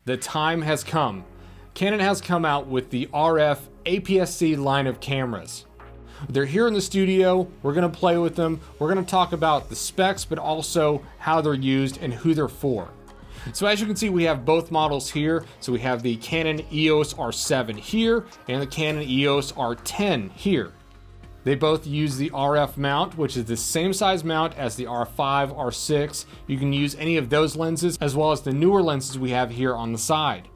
The time has come. Canon has come out with the RF APS-C line of cameras. They're here in the studio, we're going to play with them, we're going to talk about the specs, but also how they're used and who they're for. So as you can see, we have both models here. So we have the Canon EOS R7 here and the Canon EOS R10 here. They both use the RF mount, which is the same size mount as the R5, R6. You can use any of those lenses as well as the newer lenses we have here on the side.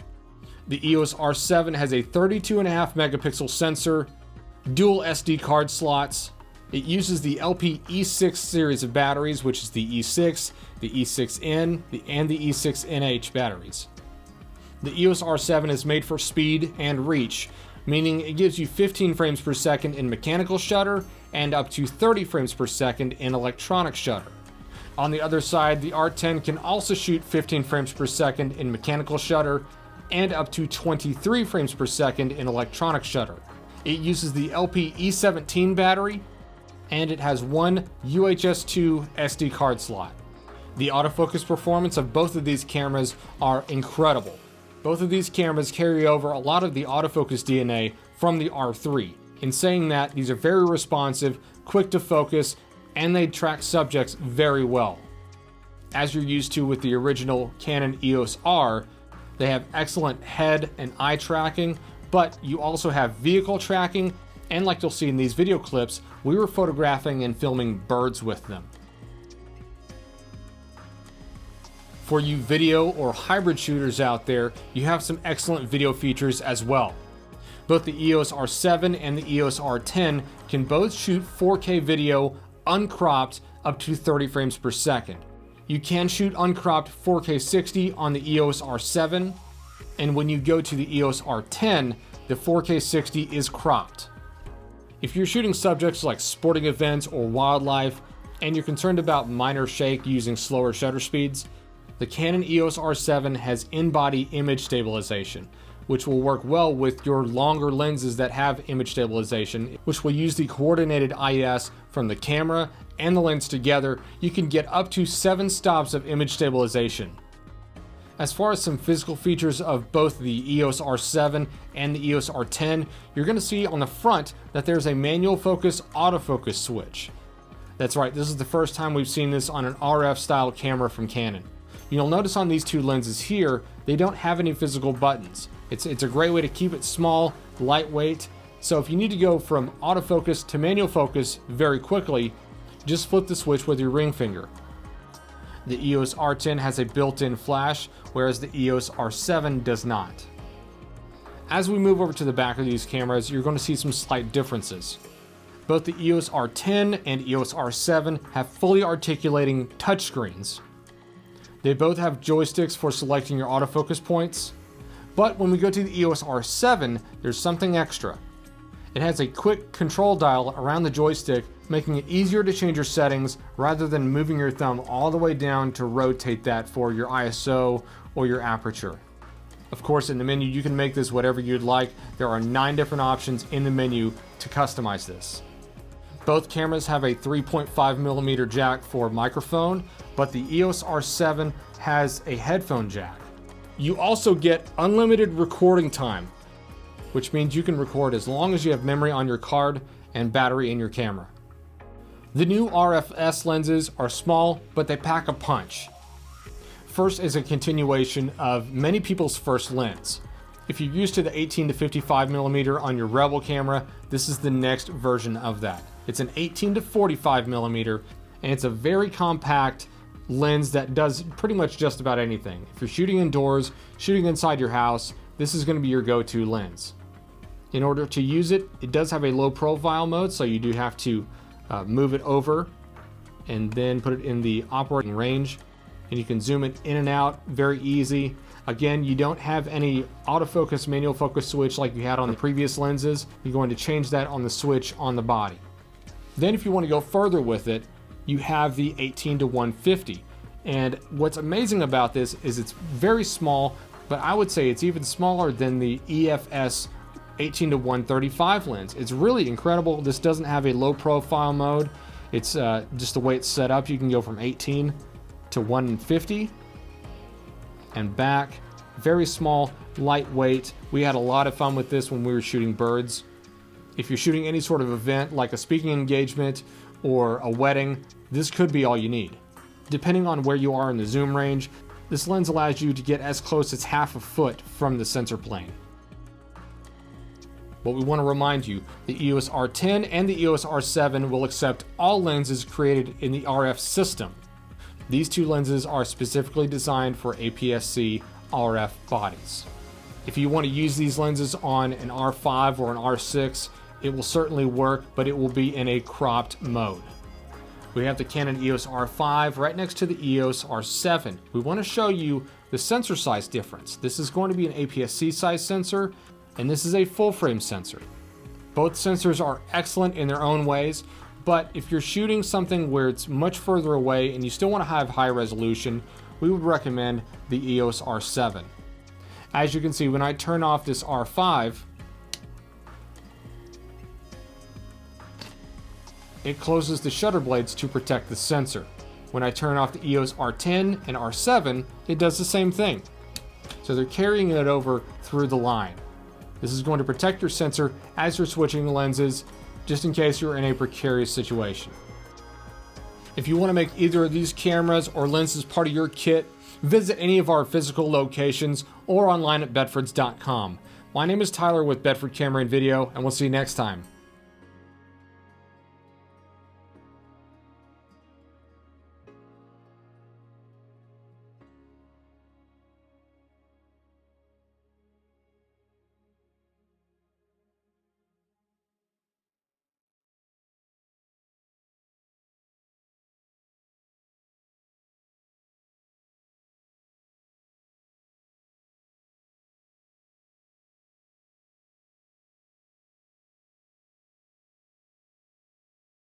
The EOS R7 has a 32.5 megapixel sensor, dual SD card slots. It uses the LP E6 series of batteries, which is the E6, the E6N, and the E6NH batteries. The EOS R7 is made for speed and reach, meaning it gives you 15 frames per second in mechanical shutter and up to 30 frames per second in electronic shutter. On the other side, the R10 can also shoot 15 frames per second in mechanical shutter and up to 23 frames per second in electronic shutter. It uses the LP E17 battery, and it has one UHS-2 SD card slot. The autofocus performance of both of these cameras are incredible. Both of these cameras carry over a lot of the autofocus DNA from the R3. In saying that, these are very responsive, quick to focus, and they track subjects very well. As you're used to with the original Canon EOS R, they have excellent head and eye tracking, but you also have vehicle tracking, and like you'll see in these video clips, we were photographing and filming birds with them. For you video or hybrid shooters out there, you have some excellent video features as well. Both the EOS R7 and the EOS R10 can both shoot 4K video uncropped up to 30 frames per second. You can shoot uncropped 4K 60 on the EOS R7, and when you go to the EOS R10, the 4K 60 is cropped. If you're shooting subjects like sporting events or wildlife, and you're concerned about minor shake using slower shutter speeds, the Canon EOS R7 has in-body image stabilization, which will work well with your longer lenses that have image stabilization, which will use the coordinated IS from the camera and the lens together. You can get up to 7 stops of image stabilization. As far as some physical features of both the EOS R7 and the EOS R10, you're going to see on the front that there's a manual focus autofocus switch. That's right, this is the first time we've seen this on an RF style camera from Canon. You'll notice on these two lenses here, they don't have any physical buttons. It's a great way to keep it small, lightweight. So if you need to go from autofocus to manual focus very quickly, just flip the switch with your ring finger. The EOS R10 has a built-in flash, whereas the EOS R7 does not. As we move over to the back of these cameras, you're going to see some slight differences. Both the EOS R10 and EOS R7 have fully articulating touchscreens. They both have joysticks for selecting your autofocus points, but when we go to the EOS R7, there's something extra. It has a quick control dial around the joystick, making it easier to change your settings rather than moving your thumb all the way down to rotate that for your ISO or your aperture. Of course, in the menu, you can make this whatever you'd like. There are 9 different options in the menu to customize this. Both cameras have a 3.5mm jack for microphone, but the EOS R7 has a headphone jack. You also get unlimited recording time, which means you can record as long as you have memory on your card and battery in your camera. The new RFS lenses are small, but they pack a punch. First is a continuation of many people's first lens. If you're used to the 18 to 55mm on your Rebel camera, this is the next version of that. It's an 18 to 45mm, and it's a very compact lens that does pretty much just about anything. If you're shooting indoors, shooting inside your house, this is going to be your go-to lens. In order to use it, it does have a low profile mode, so you do have to move it over and then put it in the operating range, and you can zoom it in and out very easy. Again, you don't have any autofocus manual focus switch like you had on the previous lenses. You're going to change that on the switch on the body. Then if you want to go further with it, you have the 18 to 150. And what's amazing about this is it's very small, but I would say it's even smaller than the EFS 18 to 135 lens. It's really incredible. This doesn't have a low profile mode. It's just the way it's set up. You can go from 18 to 150 and back Very small, lightweight. We had a lot of fun with this when we were shooting birds. If you're shooting any sort of event like a speaking engagement or a wedding, this could be all you need. Depending on where you are in the zoom range, this lens allows you to get as close as half a foot from the sensor plane. But we want to remind you, the EOS R10 and the EOS R7 will accept all lenses created in the RF system. These two lenses are specifically designed for APS-C RF bodies. If you want to use these lenses on an R5 or an R6, it will certainly work, but it will be in a cropped mode. We have the Canon EOS R5 right next to the EOS R7. We want to show you the sensor size difference. This is going to be an APS-C size sensor, and this is a full frame sensor. Both sensors are excellent in their own ways, but if you're shooting something where it's much further away and you still want to have high resolution, we would recommend the EOS R7. As you can see, when I turn off this R5, it closes the shutter blades to protect the sensor. When I turn off the EOS R10 and R7, it does the same thing. So they're carrying it over through the line. This is going to protect your sensor as you're switching lenses, just in case you're in a precarious situation. If you want to make either of these cameras or lenses part of your kit, visit any of our physical locations or online at bedfords.com. My name is Tyler with Bedford Camera and Video, and we'll see you next time.